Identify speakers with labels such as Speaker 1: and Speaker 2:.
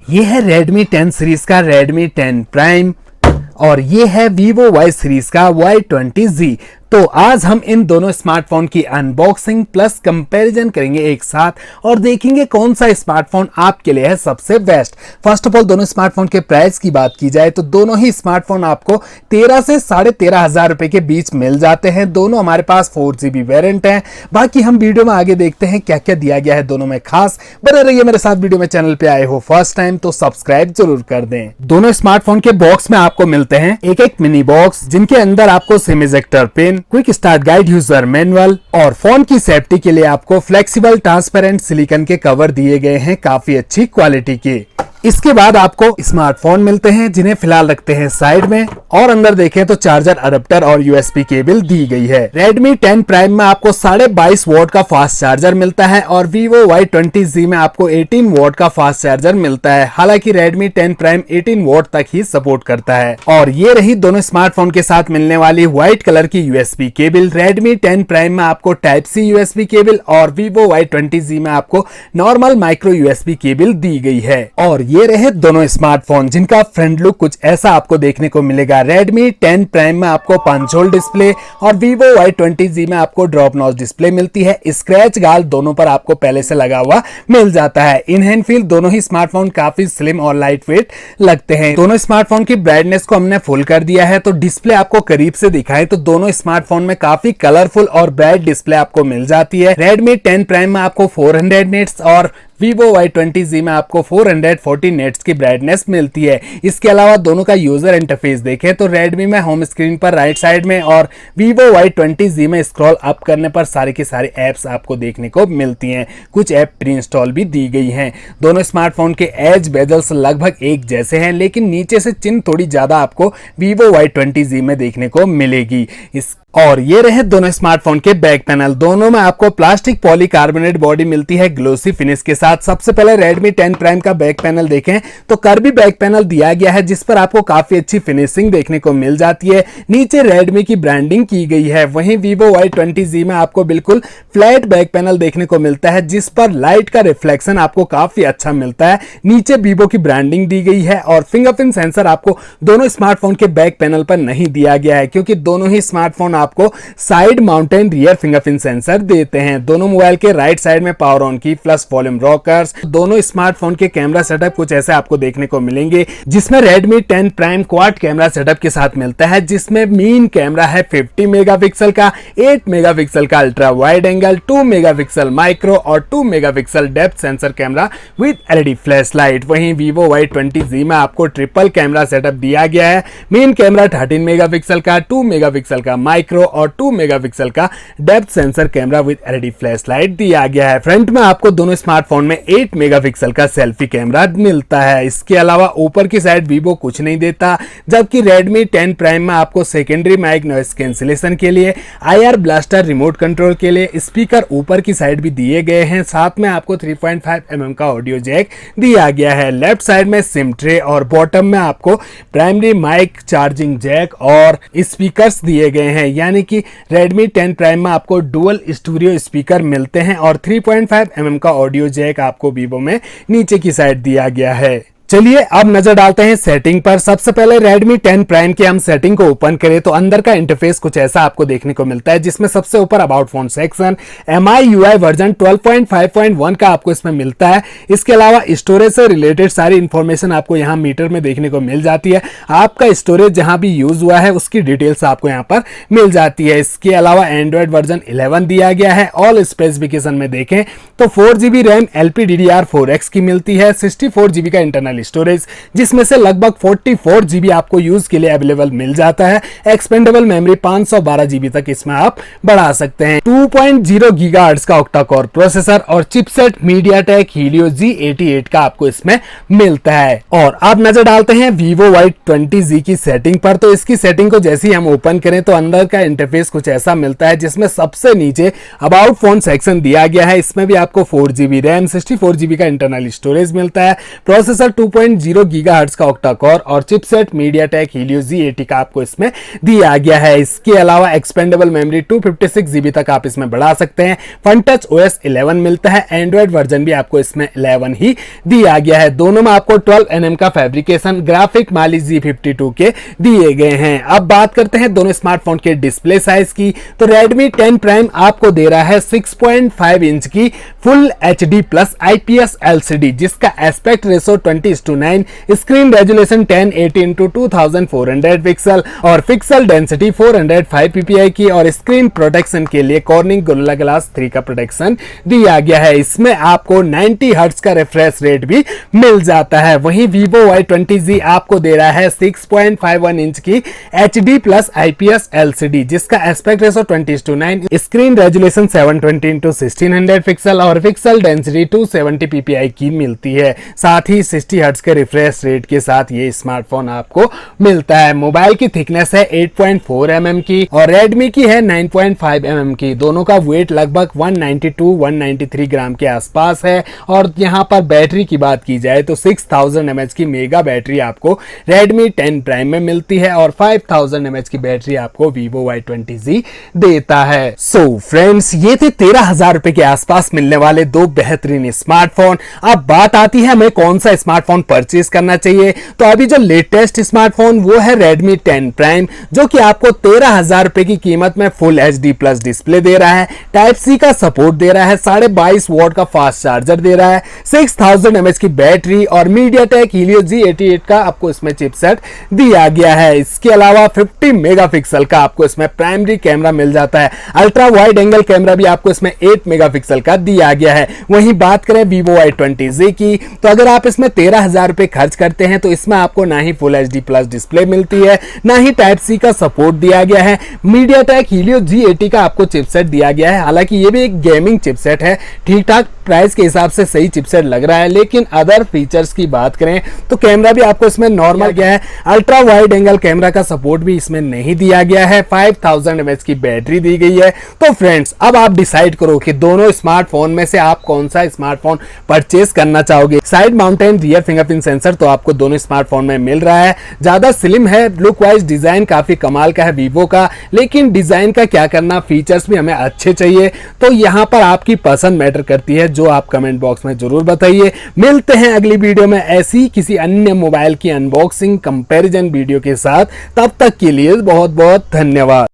Speaker 1: ये है Redmi 10 series का Redmi 10 Prime और ये है Vivo Y सीरीज का Y20G। तो आज हम इन दोनों स्मार्टफोन की अनबॉक्सिंग प्लस कंपैरिजन करेंगे एक साथ और देखेंगे कौन सा स्मार्टफोन आपके लिए है सबसे बेस्ट। फर्स्ट ऑफ ऑल दोनों स्मार्टफोन के प्राइस की बात की जाए तो दोनों ही स्मार्टफोन आपको 13 से 13,500 रुपए के बीच मिल जाते हैं। दोनों हमारे पास 4GB वेरिएंट है। बाकी हम वीडियो में आगे देखते हैं क्या क्या दिया गया है दोनों में खास। बने रहिए मेरे साथ वीडियो में। चैनल पे आए हो फर्स्ट टाइम तो सब्सक्राइब जरूर कर दें। दोनों स्मार्टफोन के बॉक्स में आपको मिलते हैं एक मिनी बॉक्स जिनके अंदर आपको SIM ejector pin, quick start guide, user manual और फोन की सेफ्टी के लिए आपको फ्लेक्सिबल ट्रांसपेरेंट सिलिकॉन के कवर दिए गए हैं काफी अच्छी क्वालिटी के। इसके बाद आपको स्मार्टफोन मिलते हैं जिन्हें फिलहाल रखते हैं साइड में और अंदर देखें तो चार्जर अडेप्टर और यूएसबी केबल दी गई है। Redmi 10 Prime में आपको 22.5 वॉट का फास्ट चार्जर मिलता है और Vivo Y20G में आपको 18 वॉट का फास्ट चार्जर मिलता है। हालांकि Redmi 10 Prime 18 वॉट तक ही सपोर्ट करता है। और ये रही दोनों स्मार्टफोन के साथ मिलने वाली व्हाइट कलर की यूएसबी केबल। Redmi 10 Prime में आपको Type-C यूएसबी केबल और Vivo Y20G में आपको नॉर्मल माइक्रो यूएसबी केबल दी गई है। और ये रहे दोनों स्मार्टफोन जिनका फ्रंट लुक कुछ ऐसा आपको देखने को मिलेगा। Redmi 10 Prime में आपको पंच होल डिस्प्ले और Vivo Y20G में आपको ड्रॉप नॉच डिस्प्ले मिलती है। स्क्रैच गार्ड दोनों पर आपको पहले से लगा हुआ मिल जाता है। इन हैंड फील दोनों ही स्मार्टफोन काफी स्लिम और लाइट वेट लगते हैं। दोनों स्मार्टफोन की ब्राइटनेस को हमने फुल कर दिया है तो डिस्प्ले आपको करीब से दिखाएं तो दोनों स्मार्टफोन में काफी कलरफुल और ब्राइट डिस्प्ले आपको मिल जाती है। Redmi 10 Prime में आपको 400 निट्स और Vivo Y20G में आपको 440 निट्स की ब्राइटनेस मिलती है। इसके अलावा दोनों का यूजर इंटरफेस देखें तो Redmi में होम स्क्रीन पर राइट साइड में और Vivo Y20G में स्क्रॉल अप करने पर सारे के सारे ऐप्स आपको देखने को मिलती हैं। कुछ ऐप प्री इंस्टॉल भी दी गई हैं। दोनों स्मार्टफोन के एज बेजल्स लगभग एक जैसे हैं लेकिन नीचे से चिन्ह थोड़ी ज्यादा आपको Vivo Y20G में देखने को मिलेगी। और ये रहे दोनों स्मार्टफोन के बैक पैनल। दोनों में आपको प्लास्टिक पॉलीकार्बोनेट बॉडी मिलती है ग्लोसी फिनिश के साथ। सबसे पहले Redmi 10 Prime का बैक पैनल देखें तो कर्वी बैक पैनल दिया गया है जिस पर आपको काफी अच्छी फिनिशिंग देखने को मिल जाती है। नीचे Redmi की ब्रांडिंग की गई है। वहीं Vivo Y20G में आपको बिल्कुल फ्लैट बैक पैनल देखने को मिलता है जिस पर लाइट का रिफ्लेक्शन आपको काफी अच्छा मिलता है। नीचे Vivo की ब्रांडिंग दी गई है और फिंगरप्रिंट सेंसर आपको दोनों स्मार्टफोन के बैक पैनल पर नहीं दिया गया है क्योंकि दोनों ही स्मार्टफोन आपको side mountain rear fingerprint sensor देते हैं। दोनों मोबाइल के राइट साइड में पावर ऑन की प्लस वॉल्यूम रॉकर्स। दोनों स्मार्टफोन के कैमरा सेटअप कुछ ऐसे आपको देखने को मिलेंगे जिसमें Redmi 10 Prime quad camera setup के साथ मिलता है जिसमें मेन कैमरा है 50 मेगापिक्सल का, 8 मेगापिक्सल का ultra wide angle, 2 megapixel micro और 2 megapixel depth sensor camera with LED flash light. वहीं Vivo Y20G में आपको ट्रिपल कैमरा सेटअप दिया गया है। मेन कैमरा 13 मेगापिक्सल का, 2 मेगापिक्सल का माइक्रो और 2 मेगापिक्सल का depth sensor camera with LED flash light दिया गया है। फ्रंट में आपको दोनों स्मार्टफोन में 8 मेगापिक्सल का सेल्फी कैमरा मिलता है। इसके अलावा ऊपर की साइड Vivo कुछ नहीं देता, जबकि Redmi 10 Prime में आपको सेकेंडरी माइक नॉइस कैंसिलेशन के लिए, IR ब्लास्टर रिमोट कंट्रोल के लिए स्पीकर ऊपर की साइड भी दिए गए हैं। साथ में आपको 3.5 mm का ऑडियो जैक दिया गया है। लेफ्ट साइड में सिम ट्रे और बॉटम में आपको प्राइमरी माइक, चार्जिंग जैक और स्पीकर्स दिए गए हैं। यानी कि Redmi 10 Prime में आपको डुअल स्टूडियो स्पीकर मिलते हैं और 3.5 mm का ऑडियो जैक आपको Vivo में नीचे की साइड दिया गया है। चलिए अब नजर डालते हैं सेटिंग पर। सबसे पहले Redmi 10 Prime की हम सेटिंग को ओपन करें तो अंदर का इंटरफेस कुछ ऐसा आपको देखने को मिलता है जिसमें सबसे ऊपर about phone section, MIUI version 12.5.1 का आपको इसमें मिलता है। इसके अलावा स्टोरेज से रिलेटेड सारी इंफॉर्मेशन आपको यहाँ मीटर में देखने को मिल जाती है। आपका स्टोरेज जहां भी यूज हुआ है उसकी डिटेल्स आपको यहाँ पर मिल जाती है। इसके अलावा एंड्रॉइड वर्जन 11 दिया गया है। ऑल स्पेसिफिकेशन में देखें तो 4GB रैम LPDDR4X की मिलती है, 64GB का इंटरनल स्टोरेज जिसमें से लगभग 44GB आपको यूज के लिए अवेलेबल मिल जाता है। एक्सपेंडेबल मेमोरी 512GB तक इसमें आप बढ़ा सकते हैं। 2.0 गीगाहर्ट्ज का ऑक्टा कोर प्रोसेसर और चिपसेट MediaTek Helio G88 का आपको इसमें मिलता है। और अब नजर डालते हैं Vivo Y20G की सेटिंग पर। तो इसकी सेटिंग को जैसे ही हम ओपन करें तो अंदर का इंटरफेस कुछ ऐसा मिलता है जिसमें सबसे नीचे अबाउट फोन सेक्शन दिया गया है। इसमें भी आपको 4GB रैम, 64GB का इंटरनल स्टोरेज मिलता है। प्रोसेसर 2.0 गीगाहर्ट्ज का ऑक्टा कोर और चिपसेट मीडियाटेक हीलियो Z80 का आपको इसमें दिया गया है। इसके अलावा एक्सपेंडेबल मेमोरी 256 GB तक आप इसमें बढ़ा सकते हैं। फन टच OS 11 मिलता है, एंड्रॉइड वर्जन भी आपको इसमें 11 ही दिया गया है। दोनों में आपको 12 nm का फैब्रिकेशन, ग्राफिक माली G52 के दिए गए हैं। अब बात करते हैं दोनों स्मार्टफोन के डिस्प्ले साइज की, तो Redmi 10 Prime आपको दे रहा है 6.5 इंच की full HD plus IPS LCD, जिसका aspect ratio 20:9, screen resolution 1080 x 2400 pixel और पिक्सल डेंसिटी 405 ppi की, और स्क्रीन प्रोटेक्शन के लिए कॉर्निंग गोरिल्ला ग्लास 3 का प्रोटेक्शन दिया गया है। इसमें आपको 90 हर्ट्ज का रिफ्रेश रेट भी मिल जाता है। वहीं Vivo Y20G आपको दे रहा है 6.51 इंच की HD प्लस IPS LCD, जिसका aspect ratio 20:9, screen resolution 720 x 1600 pixel और पिक्सल डेंसिटी 270 ppi की मिलती है। साथ ही 60 हर्ट्ज के रिफ्रेश रेट के साथ ये स्मार्टफोन आपको मिलता है। मोबाइल की थिकनेस है 8.4 mm की और Redmi की है 9.5 mm की। दोनों का वेट लगभग 192-193 ग्राम के आसपास है। और यहाँ पर बैटरी की बात की जाए तो 6000 mAh की मेगा बैटरी आपको Redmi 10 Prime में मिलती है और 5000 mAh की बैटरी आपको Vivo Y20G देता है। सो फ्रेंड्स, ये थे 13,000 रुपए के आसपास मिलने वाले दो बेहतरीन स्मार्टफोन। अब बात आती है हमें कौन सा स्मार्टफोन परचेज करना चाहिए, तो अभी जो लेटेस्ट स्मार्टफोन वो है Redmi 10 Prime, जो कि आपको 13,000 रुपए की कीमत में फुल HD प्लस डिस्प्ले दे रहा है, टाइप सी का सपोर्ट दे रहा है, 22.5 वॉट का फास्ट चार्जर दे रहा है, 6000 mAh की बैटरी और मीडियाटेक हीलियो G88 का आपको इसमें चिपसेट दिया गया है। इसके अलावा 50 मेगापिक्सल का आपको इसमें प्राइमरी कैमरा मिल जाता है। अल्ट्रा वाइड एंगल कैमरा भी आपको इसमें 8 मेगापिक्सल का दिया गया है। वहीं बात करें Vivo Y20G की, तो अगर आप इसमें 13,000 रुपए खर्च करते हैं तो इसमें आपको ना ही फुल HD प्लस डिस्प्ले मिलती है, ना ही टाइप सी का सपोर्ट दिया गया है। मीडियाटेक हीलियो G80 का आपको चिपसेट दिया गया है। हालांकि ये भी एक गेमिंग चिपसेट है, ठीक ठाक प्राइस के हिसाब से सही चिपसेट लग रहा है। लेकिन अदर फीचर्स की बात करें तो कैमरा भी आपको इसमें नॉर्मल गया है, अल्ट्रा वाइड एंगल कैमरा का सपोर्ट भी इसमें नहीं दिया गया है, 5000 mAh की बैटरी दी गई है। तो फ्रेंड्स, अब आप डिसाइड करो कि दोनों स्मार्टफोन में से आप कौन सा स्मार्टफोन परचेज करना चाहोगे। Side mountain rear fingerprint sensor तो आपको दोनों स्मार्टफोन में मिल रहा है, ज्यादा स्लिम है, लुक वाइज डिजाइन काफी कमाल का है वीवो का, लेकिन डिजाइन का क्या करना, फीचर्स भी हमें अच्छे चाहिए। तो यहाँ पर आपकी पसंद मैटर करती है, जो आप कमेंट बॉक्स में जरूर बताइए। मिलते हैं अगली वीडियो में ऐसी किसी अन्य मोबाइल की अनबॉक्सिंग कंपैरिजन वीडियो के साथ। तब तक के लिए बहुत बहुत धन्यवाद।